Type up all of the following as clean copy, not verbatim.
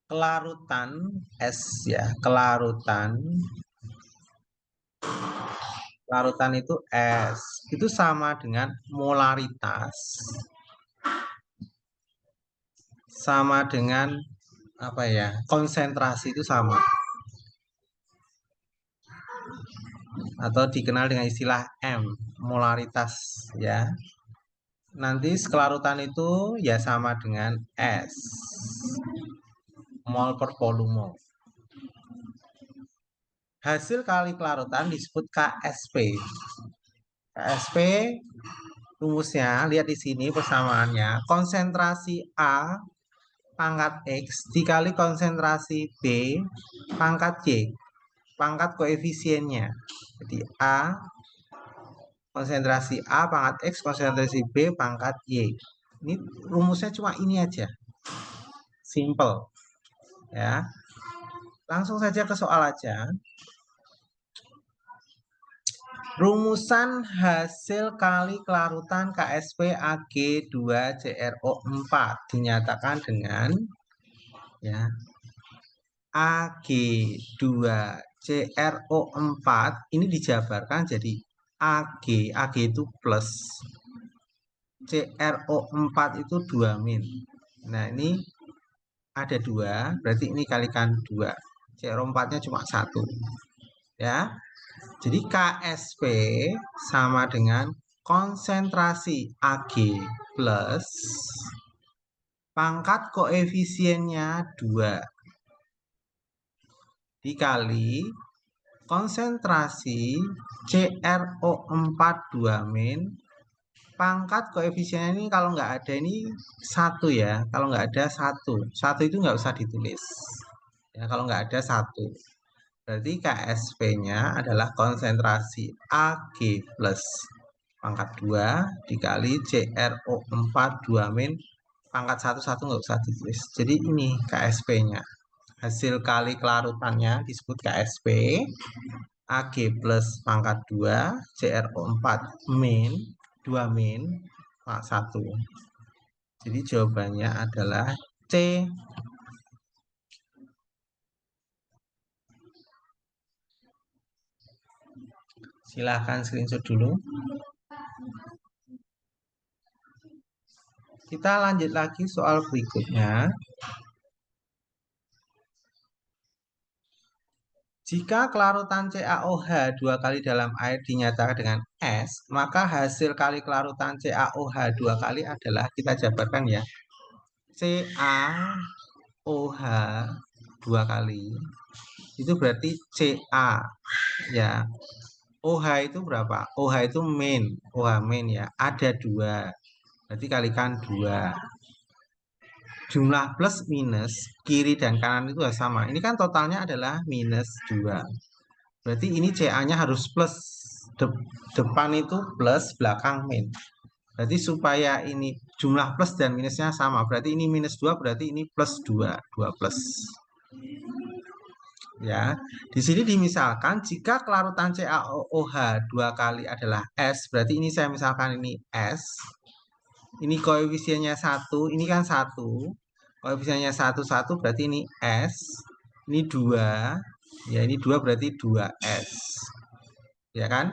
kelarutan S ya, kelarutan itu S itu sama dengan molaritas sama dengan apa ya, konsentrasi itu sama atau dikenal dengan istilah M, molaritas ya. Nanti kelarutan itu ya sama dengan S, mol per volume. Hasil kali kelarutan disebut KSP. KSP rumusnya lihat di sini persamaannya, konsentrasi A pangkat X dikali konsentrasi B pangkat Y, pangkat koefisiennya. Jadi A, konsentrasi A pangkat X, konsentrasi B pangkat Y. Ini rumusnya cuma ini aja, simple ya. Langsung saja ke soal aja. Rumusan hasil kali kelarutan KSP Ag2CrO4 dinyatakan dengan ya Ag2CrO4 ini dijabarkan jadi Ag itu plus, CrO4 itu 2 min. Nah ini ada 2, berarti ini kalikan 2. CrO4-nya cuma 1 ya. Jadi KSP sama dengan konsentrasi Ag plus pangkat koefisiennya 2 dikali konsentrasi CrO4 2 min pangkat koefisiennya ini kalau nggak ada ini 1 ya. Kalau nggak ada 1 itu nggak usah ditulis ya, kalau nggak ada 1. Berarti KSP-nya adalah konsentrasi Ag plus pangkat 2 dikali CrO4 2 min pangkat 1 nggak usah ditulis. Jadi ini KSP-nya. Hasil kali kelarutannya disebut KSP. Ag plus pangkat 2 CrO4 min 2 min pangkat 1. Jadi jawabannya adalah C. Silahkan screenshot dulu. Kita lanjut lagi soal berikutnya. Jika kelarutan CaOH 2 kali dalam air dinyatakan dengan S, maka hasil kali kelarutan CaOH 2 kali adalah, kita jabarkan ya, CaOH 2 kali itu berarti Ca ya. OH itu berapa? OH itu min, OH min ya, ada 2, berarti kalikan 2. Jumlah plus minus kiri dan kanan itu sama. Ini kan totalnya adalah minus 2. Berarti ini CA-nya harus plus. Depan itu plus, belakang min. Berarti supaya ini jumlah plus dan minusnya sama. Berarti ini minus 2, berarti ini plus 2. 2 plus. Ya, di sini dimisalkan jika kelarutan CaOH 2 kali adalah S, berarti ini saya misalkan ini S. Ini koefisiennya 1, ini kan 1. Koefisiennya 1 berarti ini S. Ini 2. Ya, ini 2 berarti 2S. Ya kan?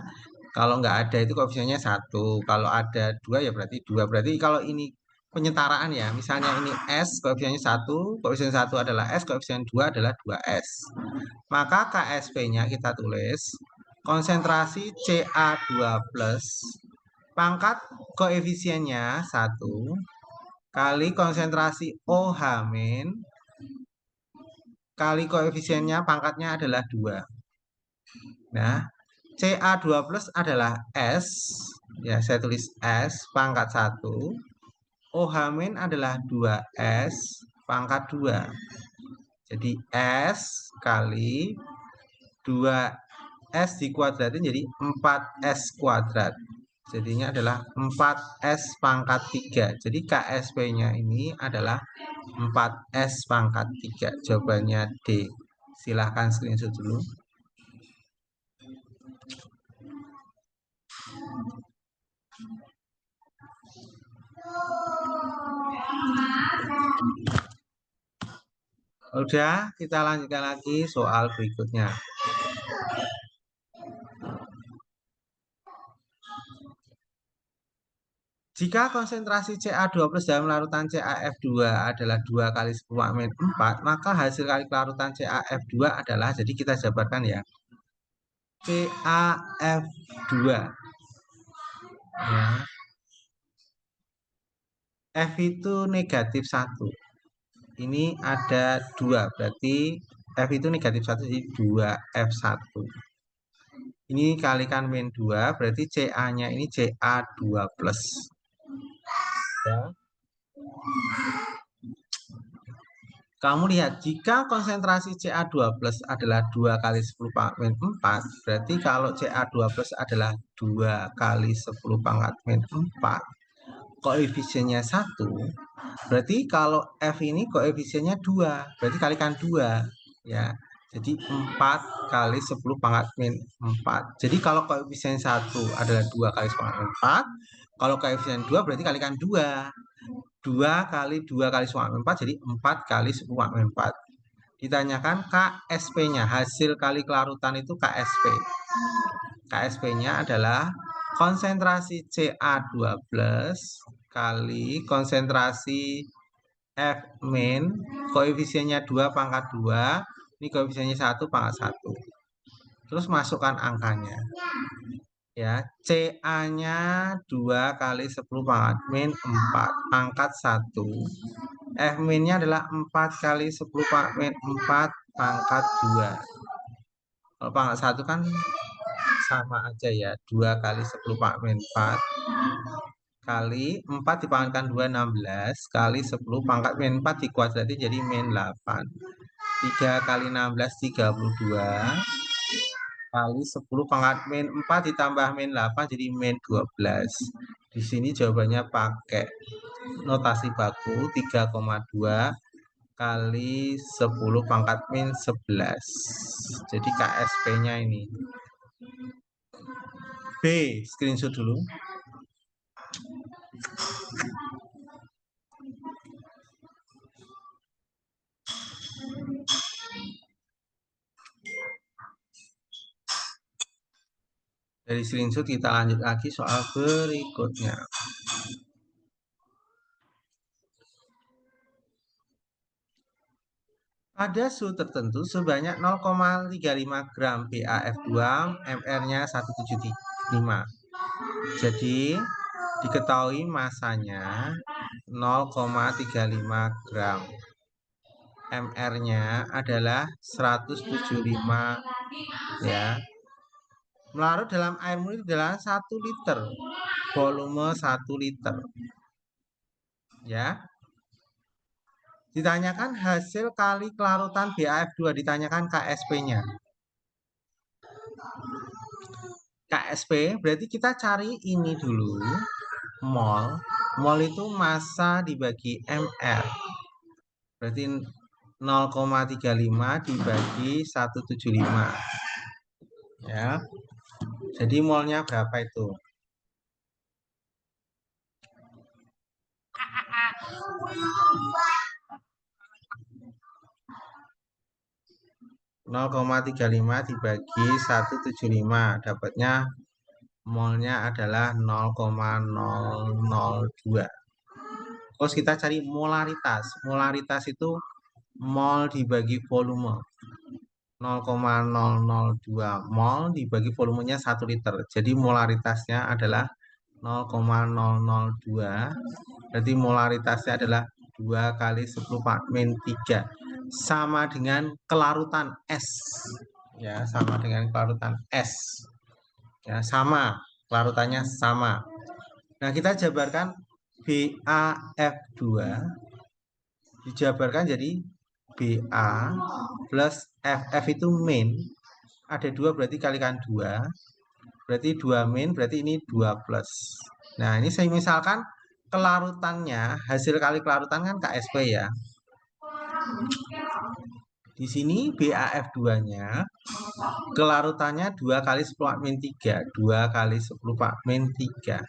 Kalau nggak ada itu koefisiennya 1. Kalau ada 2 ya berarti 2. Berarti kalau ini penyetaraan ya. Misalnya ini S, koefisiennya 1. Koefisien 1 adalah S, koefisien 2 adalah 2S. Maka KSP-nya kita tulis konsentrasi Ca2 plus pangkat koefisiennya 1 kali konsentrasi OH min kali koefisiennya pangkatnya adalah 2. Nah, Ca2 plus adalah S, ya saya tulis S pangkat 1. OH min adalah 2S pangkat 2. Jadi S kali 2S dikuadratin jadi 4S kuadrat. Jadinya adalah 4S pangkat 3. Jadi KSP-nya ini adalah 4S pangkat 3. Jawabannya D. Silahkan screenshot dulu. Udah, kita lanjutkan lagi soal berikutnya. Jika konsentrasi Ca2+ dalam larutan CaF2 adalah 2 kali 10⁻⁴, maka hasil kali larutan CaF2 adalah, jadi kita jabarkan ya, CaF2 ya, F itu negatif 1. Ini ada 2, berarti F itu negatif 1, jadi 2F1. Ini kalikan min 2, berarti Ca-nya ini Ca2+. Ya. Kamu lihat, jika konsentrasi Ca2+ adalah 2 kali 10⁻⁴, berarti kalau Ca2+ adalah 2 kali 10⁻⁴, koefisiennya 1, berarti kalau F ini koefisiennya 2, berarti kalikan 2 ya. Jadi 4 kali 10⁻⁴. Jadi kalau koefisien 1 adalah 2 kali 10⁻⁴, kalau koefisien 2 berarti kalikan 2. 2 kali 2 kali 10⁻⁴, jadi 4 kali 10⁻⁴. Ditanyakan KSP-nya, hasil kali kelarutan itu KSP. KSP-nya adalah konsentrasi Ca2+ kali konsentrasi F min, koefisiennya 2 pangkat 2, ini koefisiennya 1 pangkat 1. Terus masukkan angkanya. Ya, Ca-nya 2 kali 10⁻⁴, pangkat 1. F min-nya adalah 4 kali 10⁻⁴, pangkat 2. Kalau pangkat 1 kan sama aja ya, 2 kali 10⁻⁴, kali 4 dipangkatkan 2, 16, kali 10 pangkat min 4 dikuadratin jadi min 8. 3 kali 16, 32, kali 10 pangkat min 4 ditambah min 8 jadi min 12. Di sini jawabannya pakai notasi baku 3,2 kali 10 pangkat min 11. Jadi KSP-nya ini. B, screenshot dulu. Dari screenshot kita lanjut lagi soal berikutnya. Pada suhu tertentu sebanyak 0,35 gram BAF2, MR-nya 175. Jadi diketahui masanya 0,35 gram. MR-nya adalah 175 ya. Melarut dalam air murni adalah 1 liter. Volume 1 liter. Ya. Ditanyakan hasil kali kelarutan BAF2, ditanyakan KSP-nya. KSP berarti kita cari ini dulu. Mol. Mol itu massa dibagi MR. Berarti 0,35 dibagi 175. Ya. Jadi molnya berapa itu? Nol koma 35 dibagi 175, dapatnya molnya adalah 0,002. Terus kita cari molaritas. Molaritas itu mol dibagi volume. 0,002 mol dibagi volumenya 1 liter. Jadi molaritasnya adalah 0,002. Berarti molaritasnya adalah 2 kali 10⁻⁻3. Sama dengan kelarutan S. Ya, sama dengan kelarutan S. Ya, sama. Kelarutannya sama. Nah, kita jabarkan BAF2 dijabarkan jadi BA plus FF itu min. Ada 2 berarti kalikan 2. Berarti 2 min, berarti ini 2 plus. Nah, ini saya misalkan kelarutannya, hasil kali kelarutan kan KSP ya. Di sini BAF2-nya kelarutannya 2 kali 10⁻⁴, 2 kali 10⁻⁴.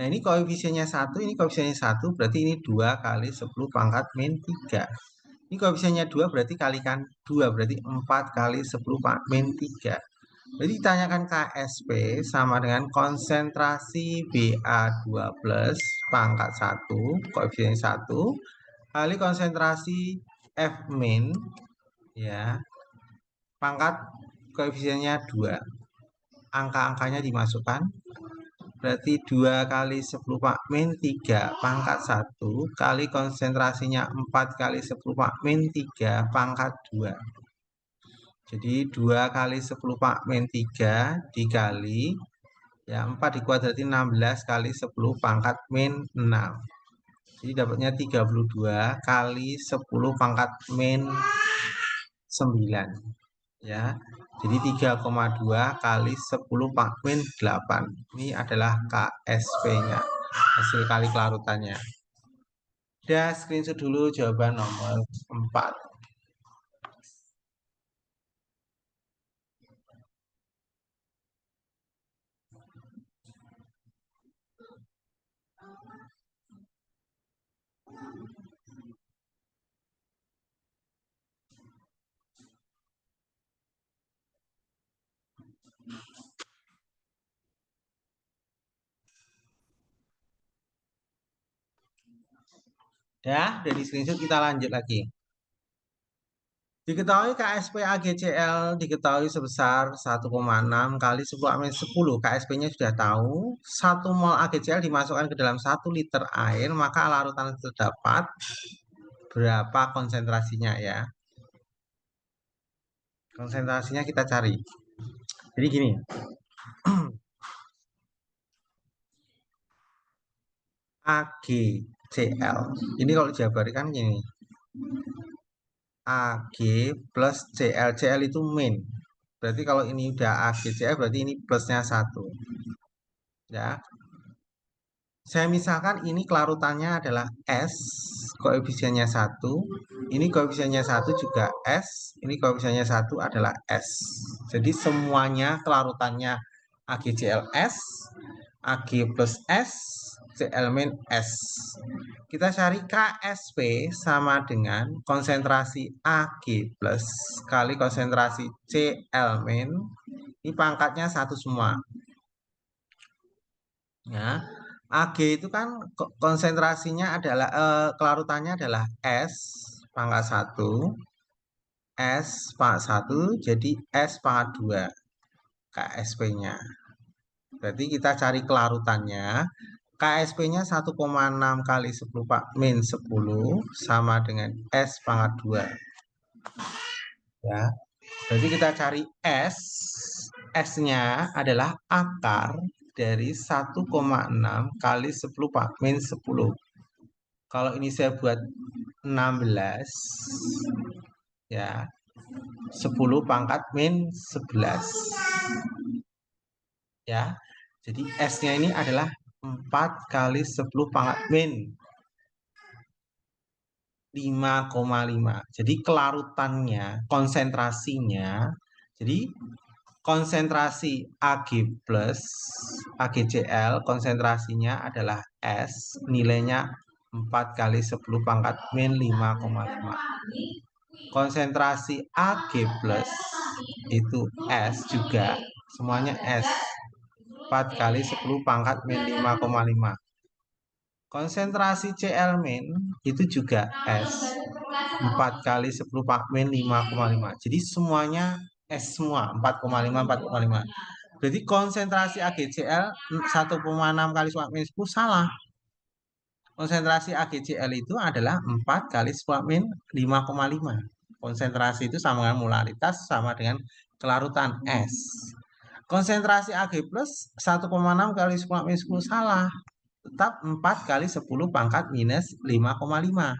Nah, ini koefisiennya 1, ini koefisiennya 1, berarti ini 2 kali 10⁻⁴. Ini koefisiennya 2 berarti kalikan 2 berarti 4 kali 10 min 3. Jadi ditanyakan KSP sama dengan konsentrasi Ba2 plus pangkat 1, koefisien 1, kali konsentrasi F min, ya, pangkat koefisiennya 2. Angka-angkanya dimasukkan, berarti 2 kali 10 min 3 pangkat 1 kali konsentrasinya 4 kali 10 min 3 pangkat 2. Jadi 2 kali 10 min 3 dikali, ya, 4 dikuadratin 16 kali 10 pangkat min 6. Jadi dapatnya 32 kali 10 pangkat min 9. Ya, jadi 3,2 kali 10 min 8. Ini adalah KSP-nya, hasil kali kelarutannya. Udah, screenshot dulu jawaban nomor 4. Ya, dari screenshot kita lanjut lagi. Diketahui KSP AGCL diketahui sebesar 1,6 kali 10 min 10. KSP-nya sudah tahu. 1 mol AGCL dimasukkan ke dalam 1 liter air, maka larutan terdapat berapa konsentrasinya, ya. Konsentrasinya kita cari. Jadi gini. AGCL. Ini kalau dijabarkan gini. AG plus CL. CL itu min. Berarti kalau ini udah AGCL berarti ini plusnya 1. Ya. Saya misalkan ini kelarutannya adalah S, koefisiennya 1. Ini koefisiennya 1 juga S, ini koefisiennya 1 adalah S. Jadi semuanya kelarutannya AgCl S, Ag plus S, Cl min S. Kita cari KSP sama dengan konsentrasi Ag plus kali konsentrasi Cl min. Ini pangkatnya 1 semua. Ya. Ag itu kan konsentrasinya adalah kelarutannya adalah S pangkat 1, S pangkat 1, jadi S pangkat 2 KSP-nya. Berarti kita cari kelarutannya. KSP-nya 1,6 kali 10 min 10 sama dengan S pangkat 2. Ya. Berarti kita cari S. S-nya adalah akar dari 1,6 kali 10 min 10. Kalau ini saya buat 16, ya, 10 pangkat min 11. Ya, jadi S-nya ini adalah 4 kali 10 pangkat min 5,5. Jadi kelarutannya, konsentrasinya, jadi konsentrasi Ag plus AgCl konsentrasinya adalah S, nilainya 4 kali 10 pangkat min 5,5. Konsentrasi Ag plus itu S juga, semuanya S, 4 kali 10 pangkat min 5,5. Konsentrasi Cl min itu juga S, 4 kali 10 min 5,5. Jadi semuanya S semua, 4,5, 4,5. Berarti konsentrasi AgCl 1,6 kali 10 min 10 salah. Konsentrasi AgCl itu adalah 4 kali 10 min 5,5. Konsentrasi itu sama dengan molaritas, sama dengan kelarutan S. Konsentrasi Ag plus 1,6 kali 10 min 10 salah. Tetap 4 kali 10 pangkat minus 5,5.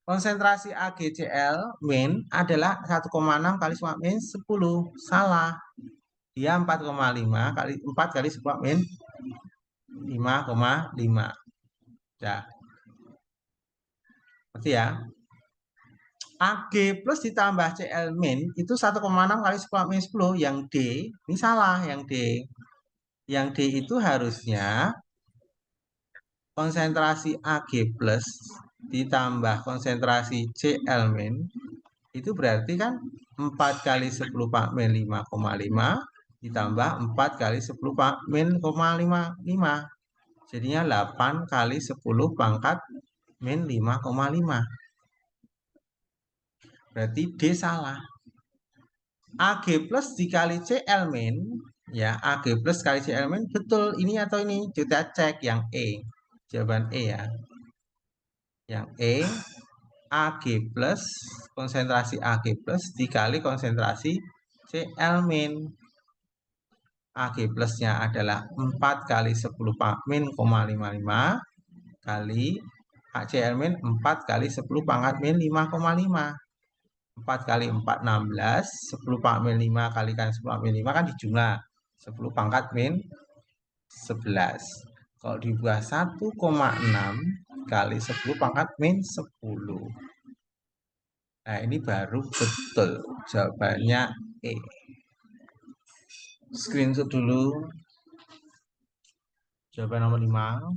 Konsentrasi AgCl min adalah 1,6 kali 10 min 10. Salah. Dia 4,5 kali 4 kali 10 min 5,5. Ya. Berarti ya. Ag plus ditambah Cl min itu 1,6 kali 10 min 10. Yang D, ini salah yang D. Yang D itu harusnya konsentrasi Ag plus ditambah konsentrasi Cl min, itu berarti kan 4 kali 10 Pak min 5,5 ditambah 4 kali 10 Pak min 5,5. Jadinya 8 kali 10 pangkat min 5,5. Berarti D salah. AG plus dikali CL min, ya AG plus kali CL min betul ini atau ini? Kita cek yang E. Jawaban E ya. Yang E, AG plus konsentrasi AG plus dikali konsentrasi CL min. AG plusnya adalah 4 kali 10 min, 55 kali CL min 4 kali 10 pangkat min 5,5. 4 kali 4, 16. 10 pangkat min 5 kalikan 10 pangkat min 5 kan dijumlah. 10 pangkat min 11. Kalau dibuat 1,6 kali 10 pangkat min 10. Nah, ini baru betul. Jawabannya E. Screenshot dulu. Jawaban nomor 5.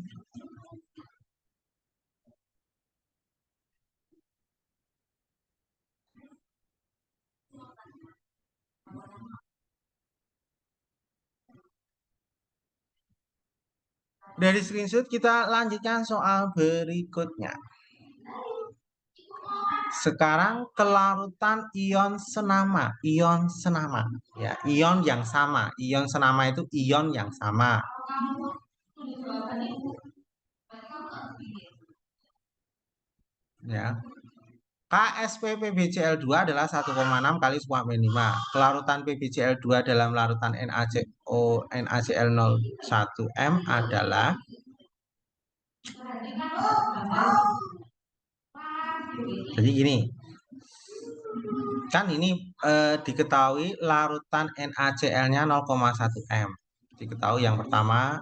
Dari screenshot kita lanjutkan soal berikutnya. Sekarang kelarutan ion senama, ya, ion yang sama. Ion senama itu ion yang sama. Ya. KSP PbCl2 adalah 1,6 kali 10 min 5. Kelarutan PbCl2 dalam larutan NaCl01M adalah jadi gini. Kan ini diketahui larutan NaCl-nya 0,1 M. Diketahui yang pertama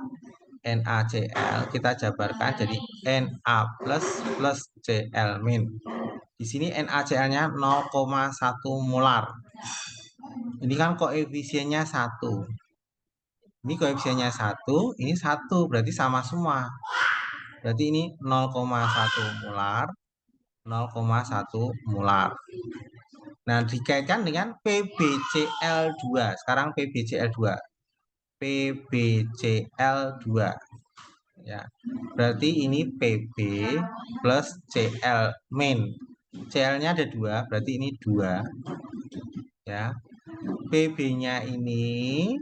NaCl kita jabarkan jadi Na plus Cl min. Di sini NaCl-nya 0,1 molar. Ini kan koefisiennya 1. Ini koefisiennya 1, ini 1, berarti sama semua. Berarti ini 0,1 molar, 0,1 molar. Nah, dikaitkan dengan PbCl2. Sekarang PbCl2. PbCl2. Ya. Berarti ini Pb plus Cl min. Cl-nya ada 2, berarti ini 2. Ya. Pb-nya ini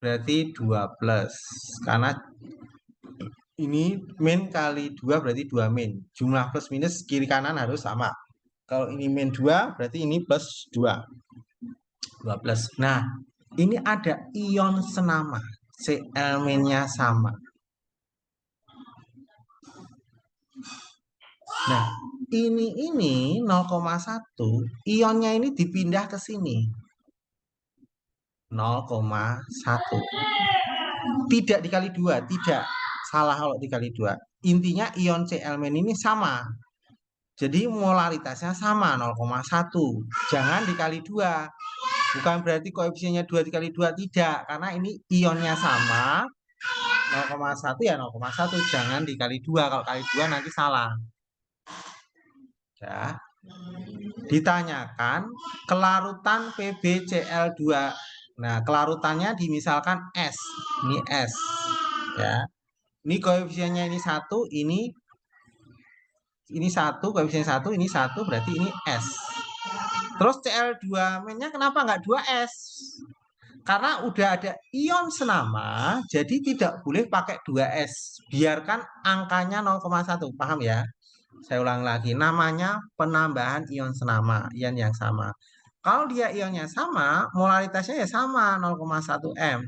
berarti 2 plus. Karena ini min kali 2 berarti 2 min. Jumlah plus minus kiri kanan harus sama. Kalau ini min 2 berarti ini plus 2. 2 plus. Nah, ini ada ion senama. Cl min-nya sama. Nah, ini 0,1, ionnya ini dipindah ke sini. 0,1. Tidak dikali 2, tidak. Salah kalau dikali 2. Intinya ion Cl- ini sama. Jadi molaritasnya sama 0,1. Jangan dikali 2. Bukan berarti koefisiennya 2 dikali 2, tidak. Karena ini ionnya sama. 0,1 ya 0,1. Jangan dikali 2. Kalau kali 2 nanti salah. Ya. Ditanyakan kelarutan PbCl2. Nah, kelarutannya dimisalkan S. Ini S. Ya. Ini koefisiennya ini 1, ini 1, koefisien 1, ini 1, berarti ini S. Terus Cl2-nya kenapa nggak 2S? Karena udah ada ion senama, jadi tidak boleh pakai 2S. Biarkan angkanya 0,1, paham ya? Saya ulang lagi, namanya penambahan ion senama, ion yang sama. Kalau dia ionnya sama, molaritasnya ya sama, 0,1 M.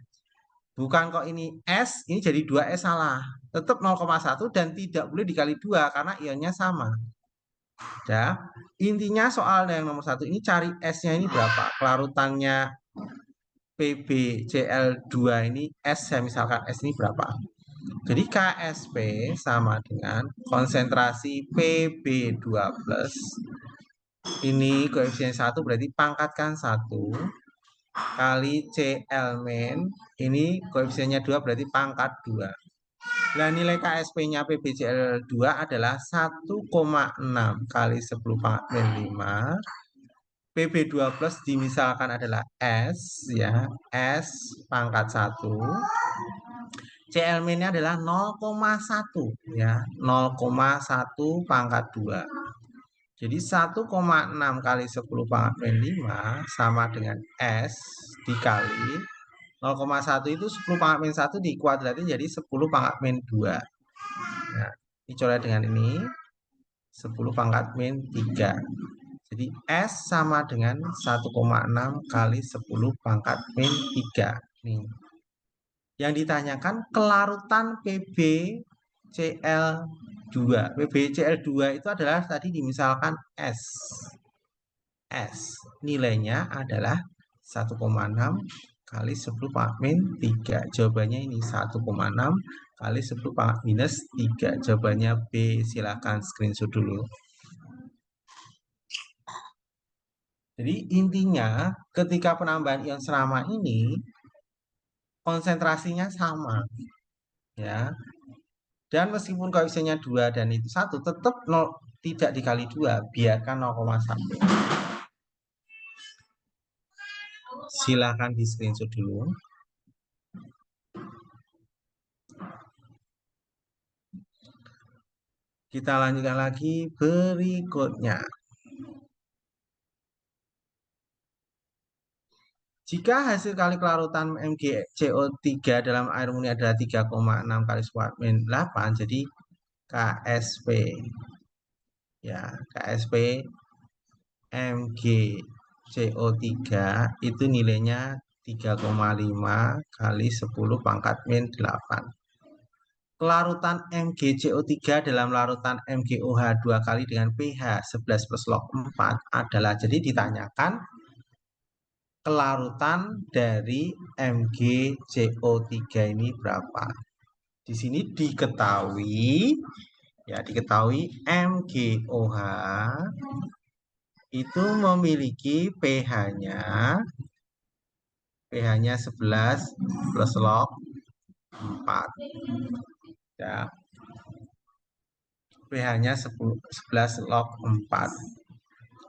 Bukan kok ini S, ini jadi 2S salah. Tetap 0,1 dan tidak boleh dikali 2 karena ionnya sama. Ya, intinya soal yang nomor 1 ini cari S-nya ini berapa. Kelarutannya PbCl2 ini S, saya misalkan S ini berapa. Jadi KSP sama dengan konsentrasi Pb2+. Ini koefisien 1 berarti pangkatkan 1 kali Cl min. Ini koefisiennya 2 berarti pangkat 2. Nah, nilai KSP-nya PbCl2 adalah 1,6 kali 10 pangkat min 5. Pb2 plus dimisalkan adalah S, ya, S pangkat 1. Cl-nya adalah 0,1, ya, 0,1 pangkat 2. Jadi 1,6 kali 10 pangkat min 5 sama dengan S dikali 0,1 itu 10 pangkat min 1 dikuadratin jadi 10 pangkat min 2. Nah, dicoret dengan ini 10 pangkat min 3. Jadi S sama dengan 1,6 kali 10 pangkat min 3. Nih. Yang ditanyakan kelarutan PbCl2. PbCl2 itu adalah tadi dimisalkan S. Nilainya adalah 1,6 kali 10 pangkat min 3. Jawabannya ini 1,6 kali 10 pangkat minus 3. Jawabannya B. Silahkan screenshot dulu. Jadi intinya ketika penambahan ion serama ini konsentrasinya sama, ya. Dan meskipun koefisiennya 2 dan itu 1 tetap 0, tidak dikali 2, biarkan 0,1. Silahkan di screenshot dulu. Kita lanjutkan lagi berikutnya. Jika hasil kali kelarutan MgCO3 dalam air murni adalah 3,6 kali 10⁻8, jadi KSP, ya, KSP MgCO3 itu nilainya 3,5 kali 10 pangkat min 8. Kelarutan MgCO3 dalam larutan MgOH 2 kali dengan pH 11 plus log 4 adalah, jadi ditanyakan kelarutan dari MgCO3 ini berapa. Di sini diketahui, ya, diketahui MgOH itu memiliki pH-nya 11 plus log 4. Ya. pH-nya 11 log 4.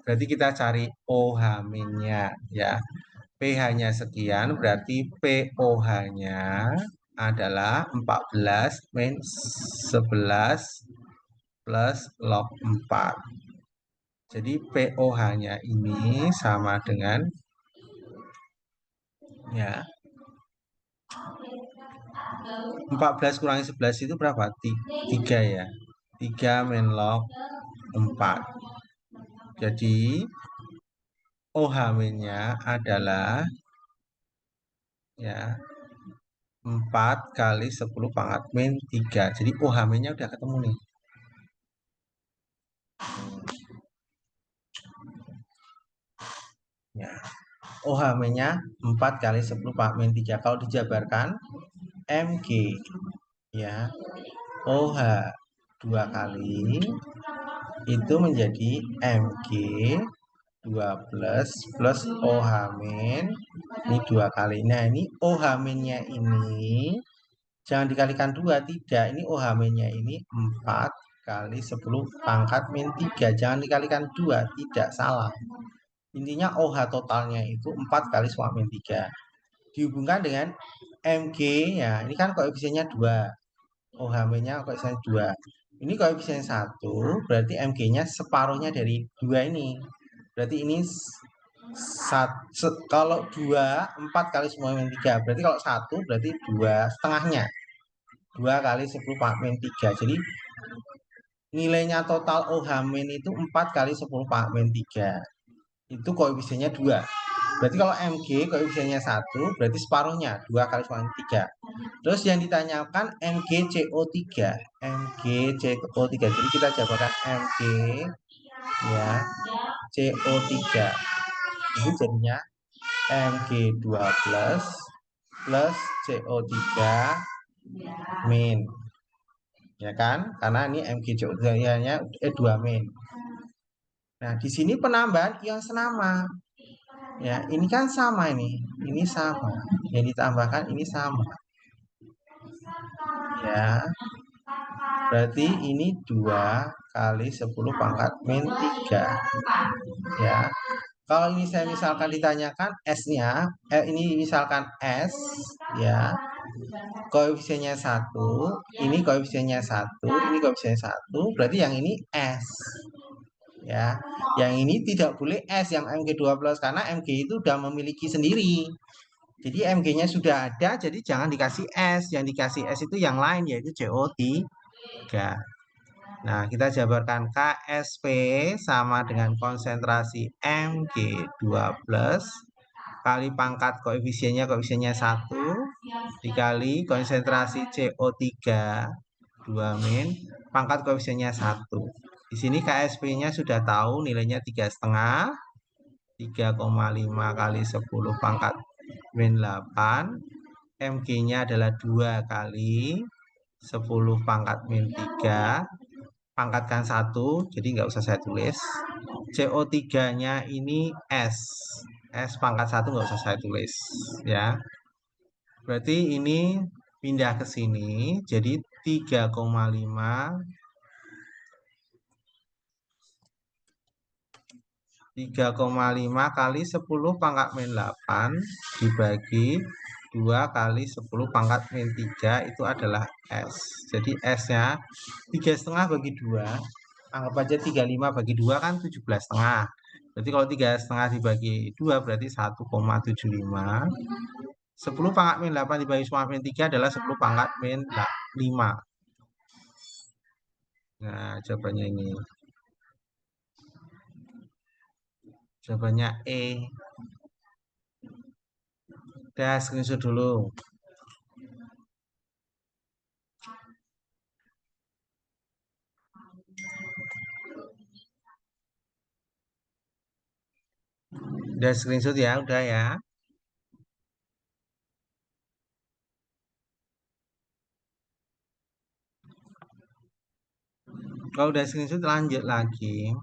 Berarti kita cari OH-nya, ya. pH-nya sekian, berarti POH-nya adalah 14 min 11 plus log 4. Jadi POH-nya ini sama dengan, ya, 14 kurangi 11 itu berapa? 3, ya. 3 min log 4. Jadi OH-nya adalah, ya, 4 kali 10 pangkat min 3. Jadi OH-nya udah ketemu nih. Ya. OH-nya 4 kali 10 pangkat min 3. Kalau dijabarkan Mg, ya, OH 2 kali itu menjadi Mg 2 plus OH min ini 2 kali. Nah, ini OH minnya ini jangan dikalikan 2, tidak. Ini OH minnya ini 4 kali 10 pangkat min 3. Jangan dikalikan 2, tidak, salah. Intinya OH totalnya itu 4 kali 10 min 3. Dihubungkan dengan Mg, ya, ini kan koefisiennya 2. OH-nya koefisiennya 2. Ini koefisiennya 1, berarti Mg-nya separuhnya dari 2 ini. Berarti ini kalau 2, 4 kali 10 min 3. Berarti kalau 1, berarti 2 setengahnya. 2 kali 10 pangkat min 3. Jadi nilainya total OH min itu 4 kali 10 pangkat min 3. Itu koefisiennya 2. Berarti kalau Mg koefisiennya 1, berarti separuhnya 2 kali 10 min 3. Terus yang ditanyakan MgCO3. MgCO3. Jadi kita jabarkan Mg, ya, CO3. Itu jadinya Mg2 plus CO3 min. Ya kan? Karena ini MgCO3-nya 2 min. Nah, di sini penambahan ion senama. Ya, ini kan sama ini. Ini sama. Yang ditambahkan ini sama. ya. Berarti ini 2 kali 10 pangkat min 3 ya. Kalau ini saya misalkan ditanyakan S-nya, ini misalkan S ya, koefisiennya 1, ini koefisiennya 1, ini koefisiennya 1, berarti yang ini S ya. Yang ini tidak boleh S yang Mg2+, karena Mg itu sudah memiliki sendiri. Jadi Mg-nya sudah ada, jadi jangan dikasih S. Yang dikasih S itu yang lain, yaitu CO3. Nah, kita jabarkan KSP sama dengan konsentrasi Mg2+, kali pangkat koefisiennya 1, dikali konsentrasi CO3, 2 pangkat koefisiennya 1. Di sini KSP-nya sudah tahu nilainya 3,5, 3,5 kali 10 pangkat min 8. Mg-nya adalah 2 kali 10 pangkat min 3. Pangkatkan 1, jadi nggak usah saya tulis. CO3-nya ini S. S pangkat 1 nggak usah saya tulis. Ya. Berarti ini pindah ke sini, jadi 3,5 kali 10 pangkat min 8 dibagi 2 kali 10 pangkat min 3 itu adalah S. Jadi S-nya 3,5 bagi 2. Anggap aja 35 bagi 2 kan 17,5. Berarti kalau 3,5 dibagi 2 berarti 1,75. 10 pangkat min 8 dibagi 10 min 3 adalah 10 pangkat min 5. Nah, jawabannya ini. Jawabannya E. Udah, screenshot dulu. Udah screenshot ya, udah ya. Kalau udah screenshot lanjut lagi.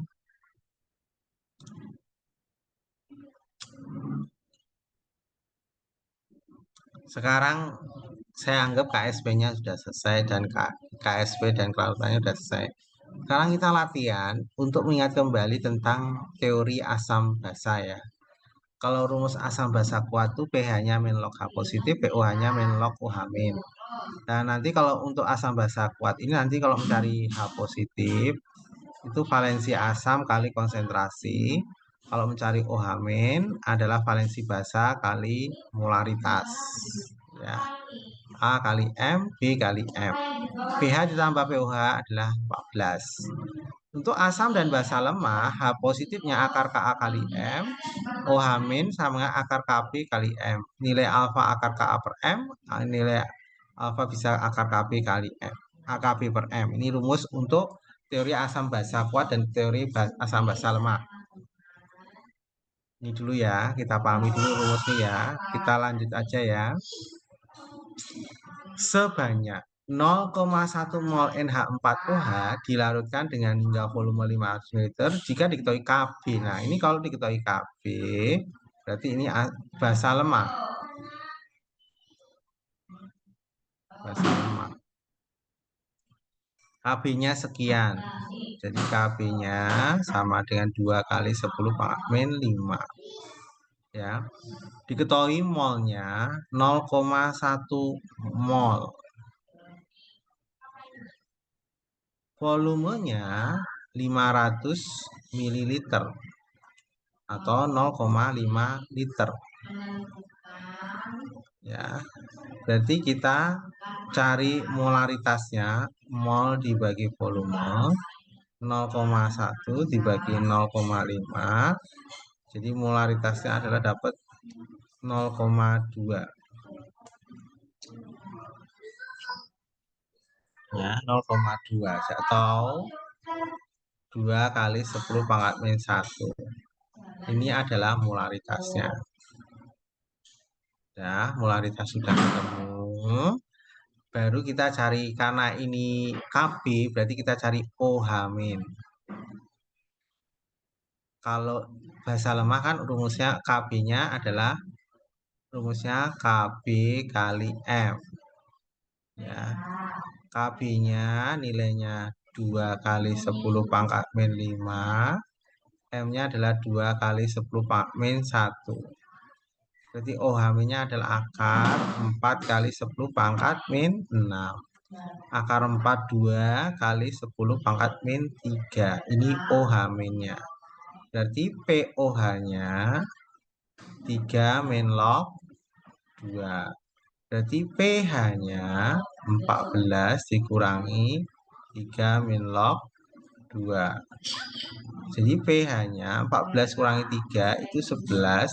Sekarang saya anggap KSP-nya sudah selesai dan KSP dan kelarutannya sudah selesai. Sekarang kita latihan untuk mengingat kembali tentang teori asam basa ya. Kalau rumus asam basa kuat itu pH-nya min log H positif, pOH-nya min log OH min. Nah, nanti kalau untuk asam basa kuat ini nanti kalau mencari H positif itu valensi asam kali konsentrasi. Kalau mencari OH min adalah valensi basa kali molaritas. Ya. A kali M, B kali M. pH ditambah pOH adalah 14. Untuk asam dan basa lemah, H positifnya akar Ka kali M, OH min sama dengan akar Kb kali M. Nilai alfa akar Ka per M, nilai alfa bisa akar Kb kali M. AKB per M. Ini rumus untuk teori asam basa kuat dan teori asam basa lemah. Ini dulu ya, kita pahami dulu rumusnya ya. Kita lanjut aja ya. Sebanyak 0,1 mol NH4OH dilarutkan dengan hingga volume 500 ml jika diketahui Kb. Nah, ini kalau diketahui Kb, berarti ini basa lemah. Basa lemah. Kb-nya sekian. Jadi Kb-nya sama dengan 2 kali 10 pangkat min 5. Ya. Diketahui molnya 0,1 mol. Volumenya 500 ml atau 0,5 liter. Ya. Berarti kita cari molaritasnya, mol dibagi volume 0,1 dibagi 0,5. Jadi molaritasnya adalah dapat 0,2. Ya, 0,2 atau 2 kali 10 pangkat min 1. Ini adalah molaritasnya. Ya, molaritas sudah ketemu. Baru kita cari, karena ini Kb, berarti kita cari OH min. Kalau basa lemah kan rumusnya Kb-nya adalah rumusnya Kb kali M. Ya. KB-nya nilainya 2 kali 10 pangkat min 5. M-nya adalah 2 kali 10 min 1. Berarti OH-nya adalah akar 4 kali 10 pangkat min 6. Akar 4 2 kali 10 pangkat min 3. Ini OH-nya. Berarti POH-nya 3 min log 2. Berarti pH-nya 14 dikurangi 3 min log 2. Jadi pH-nya 14 kurangi 3 itu 11.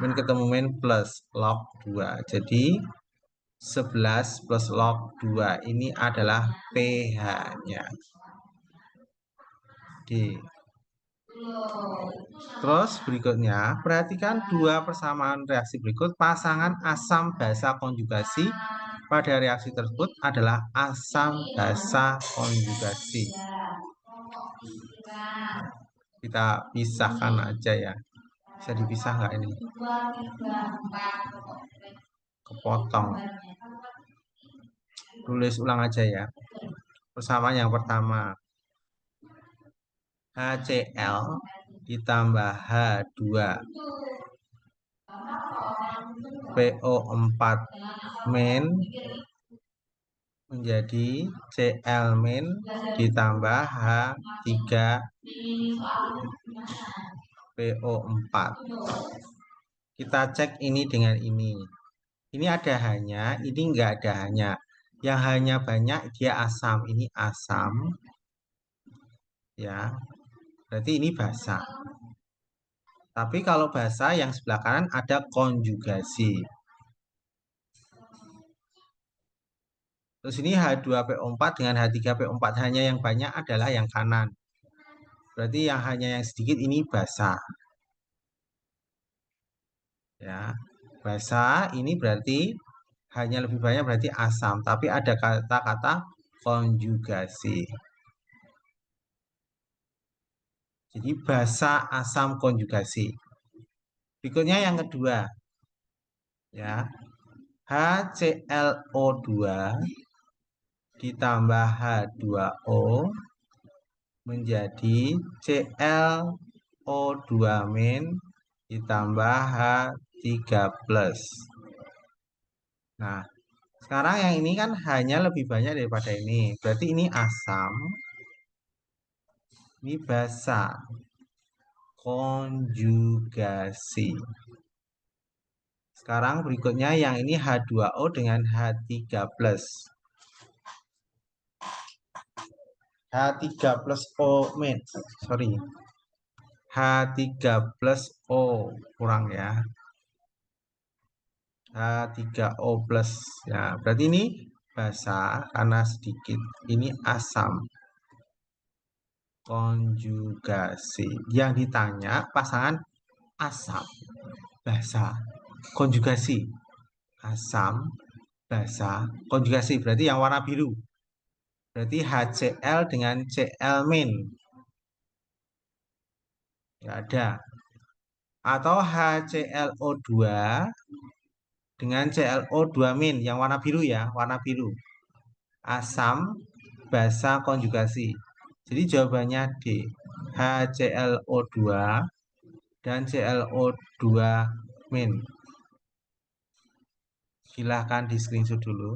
Min ketemu min plus log 2. Jadi 11 plus log 2 ini adalah pH-nya. D. Terus berikutnya, perhatikan dua persamaan reaksi berikut. Pasangan asam basa konjugasi pada reaksi tersebut adalah asam basa konjugasi. Kita pisahkan aja ya. Bisa dipisah nggak ini? Kepotong. Tulis ulang aja ya. Persamaan yang pertama. HCl ditambah H2 PO4 min menjadi Cl min ditambah H3 PO4. Kita cek ini dengan ini. Ini ada hanya, ini enggak ada hanya. Yang hanya banyak dia asam, ini asam. Ya. Berarti ini basa. Tapi kalau basa yang sebelah kanan ada konjugasi. Terus ini H2PO4 dengan H3PO4 hanya yang banyak adalah yang kanan. Berarti yang hanya yang sedikit ini basa. Ya. Basa ini berarti hanya lebih banyak berarti asam, tapi ada kata-kata konjugasi. Jadi basa asam konjugasi. Berikutnya yang kedua. Ya. HClO2 ditambah H2O menjadi ClO2 min ditambah H3+. Nah, sekarang yang ini kan hanya lebih banyak daripada ini. Berarti ini asam. Ini basa. Konjugasi. Sekarang berikutnya yang ini H2O dengan H3+. H3+O min. Sorry. H3+O kurang ya. H3O plus. Ya, berarti ini basa karena sedikit. Ini asam. Konjugasi. Yang ditanya pasangan asam, basa, konjugasi. Asam, basa, konjugasi. Berarti yang warna biru. Berarti HCl dengan Cl min. Tidak ada. Atau HClO2 dengan ClO2 min. Yang warna biru ya, warna biru. Asam, basa, konjugasi. Jadi jawabannya D. HClO2 dan ClO2 min. Silahkan di screenshot dulu.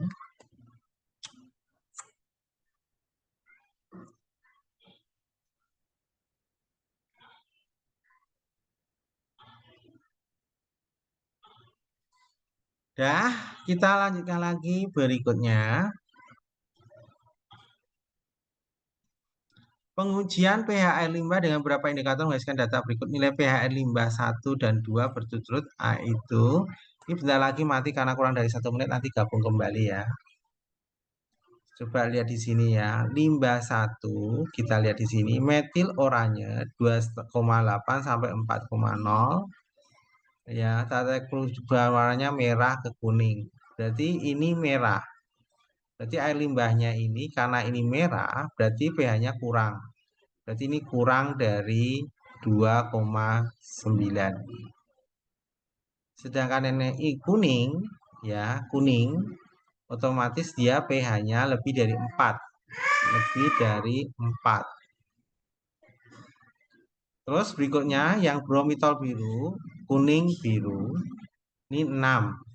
Dah, kita lanjutkan lagi berikutnya. Pengujian pH air limbah dengan beberapa indikator menghasilkan data berikut. Nilai pH air limbah 1 dan 2 berturut-turut. Itu. Ini bentar lagi mati karena kurang dari 1 menit. Nanti gabung kembali ya. Coba lihat di sini ya. Limbah 1, kita lihat di sini. Metil oranye 2,8 sampai 4,0. Ya, tata perubahan warnanya merah ke kuning. Berarti ini merah. Berarti air limbahnya ini karena ini merah, berarti pH-nya kurang. Berarti ini kurang dari 2,9. Sedangkan ini kuning, ya, kuning otomatis dia pH-nya lebih dari 4. Lebih dari 4. Terus berikutnya yang bromitol biru, kuning biru, ini 6.